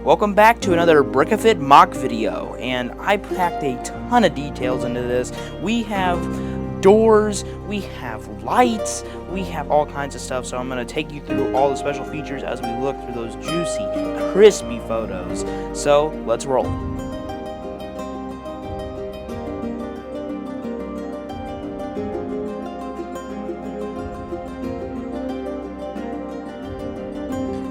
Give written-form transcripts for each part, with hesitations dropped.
Welcome back to another Brickafit mock video, and I packed a ton of details into this. We have doors, we have lights, we have all kinds of stuff, so I'm going to take you through all the special features as we look through those juicy, crispy photos. So, let's roll.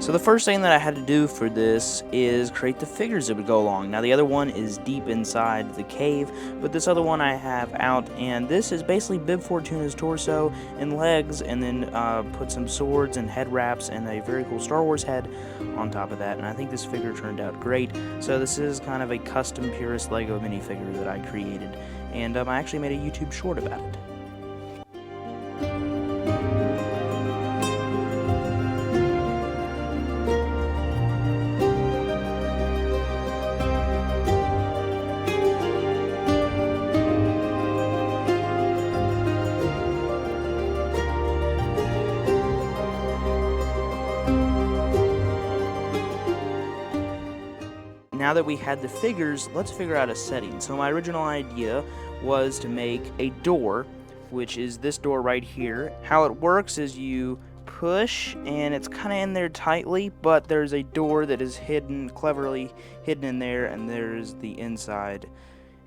So the first thing that I had to do for this is create the figures that would go along. Now the other one is deep inside the cave, but this other one I have out, and this is basically Bib Fortuna's torso and legs, and then put some swords and head wraps and a very cool Star Wars head on top of that, and I think this figure turned out great. So this is kind of a custom Purist Lego minifigure that I created, and I actually made a YouTube short about it. Now that we had the figures, let's figure out a setting. So my original idea was to make a door, which is this door right here. How it works is you push and it's kind of in there tightly, but there's a door that is cleverly hidden in there, and there's the inside.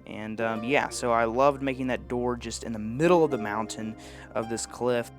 And yeah, so I loved making that door just in the middle of the mountain of this cliff.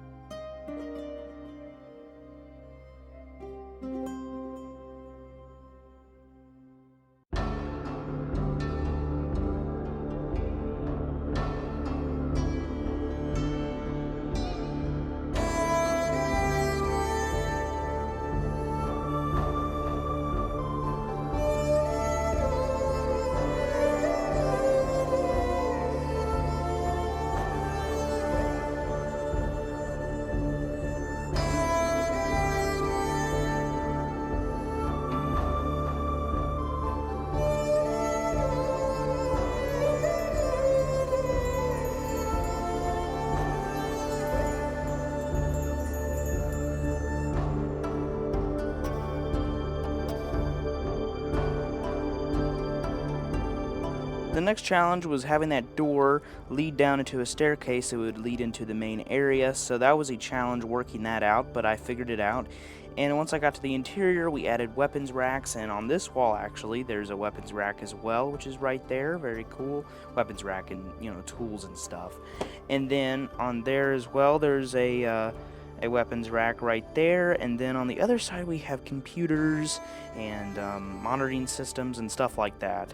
The next challenge was having that door lead down into a staircase that would lead into the main area, so that was a challenge working that out, but I figured it out. And once I got to the interior, we added weapons racks, and on this wall actually there's a weapons rack as well, which is right there. Very cool weapons rack, and tools and stuff. And then on there as well there's a weapons rack right there, and then on the other side we have computers and monitoring systems and stuff like that.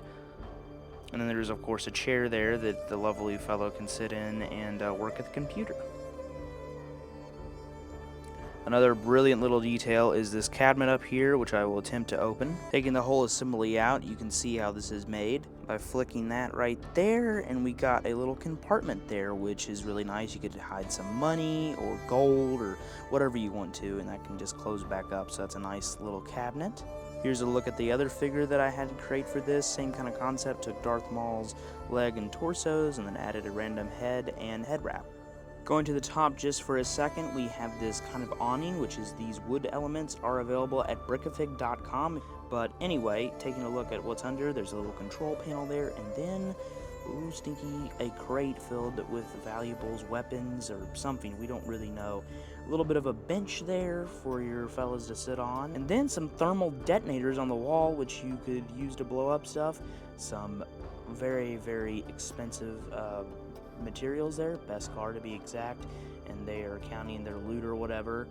And then there's, of course, a chair there that the lovely fellow can sit in and work at the computer. Another brilliant little detail is this cabinet up here, which I will attempt to open. Taking the whole assembly out, you can see how this is made by flicking that right there, and we got a little compartment there, which is really nice. You could hide some money or gold or whatever you want to, and that can just close back up, so that's a nice little cabinet. Here's a look at the other figure that I had to create for this. Same kind of concept, took Darth Maul's leg and torsos and then added a random head and head wrap. Going to the top just for a second, we have this kind of awning, which is these wood elements are available at Brickafit.com. But anyway, taking a look at what's under, there's a little control panel there, and then, ooh, stinky, a crate filled with valuables, weapons, or something, we don't really know. A little bit of a bench there for your fellas to sit on, and then some thermal detonators on the wall, which you could use to blow up stuff. Some very, very expensive materials there, Beskar to be exact, and they are counting their loot or whatever.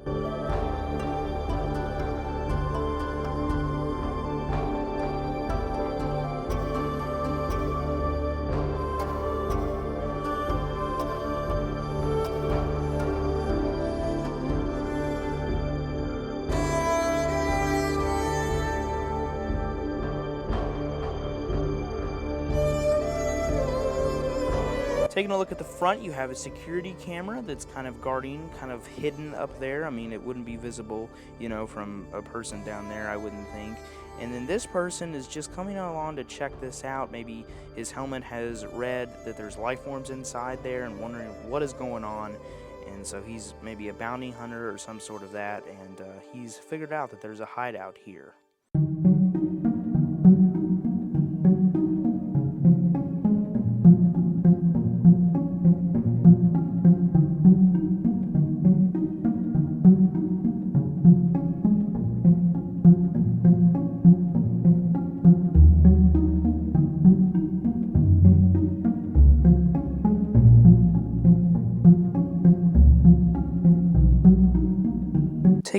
Taking a look at the front, you have a security camera that's kind of guarding, kind of hidden up there. I mean, it wouldn't be visible, from a person down there, I wouldn't think. And then this person is just coming along to check this out. Maybe his helmet has read that there's life forms inside there and wondering what is going on. And so he's maybe a bounty hunter or some sort of that, and he's figured out that there's a hideout here.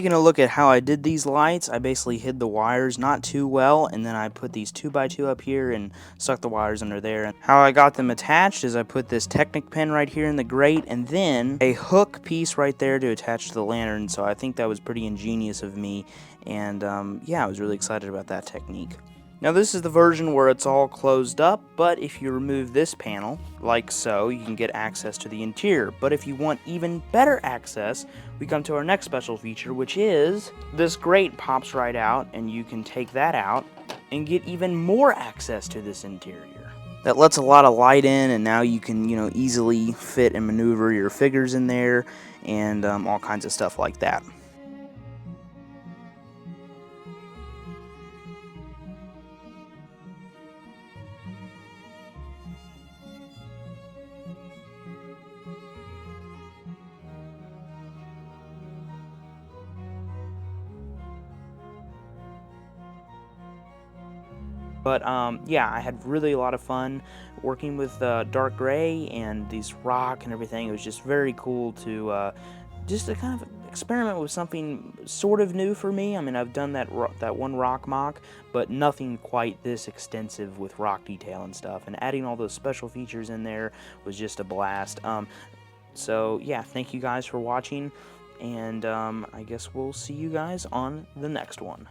Taking a look at how I did these lights, I basically hid the wires not too well, and then I put these 2x2 up here and stuck the wires under there. And how I got them attached is I put this Technic pin right here in the grate, and then a hook piece right there to attach to the lantern. So I think that was pretty ingenious of me, and yeah, I was really excited about that technique. Now this is the version where it's all closed up, but if you remove this panel, like so, you can get access to the interior. But if you want even better access, we come to our next special feature, which is this grate pops right out, and you can take that out and get even more access to this interior. That lets a lot of light in, and now you can, easily fit and maneuver your figures in there, and all kinds of stuff like that. But yeah, I had really a lot of fun working with dark gray and these rock and everything. It was just very cool to kind of experiment with something sort of new for me. I mean, I've done that one rock mock, but nothing quite this extensive with rock detail and stuff. And adding all those special features in there was just a blast. So yeah, thank you guys for watching, and I guess we'll see you guys on the next one.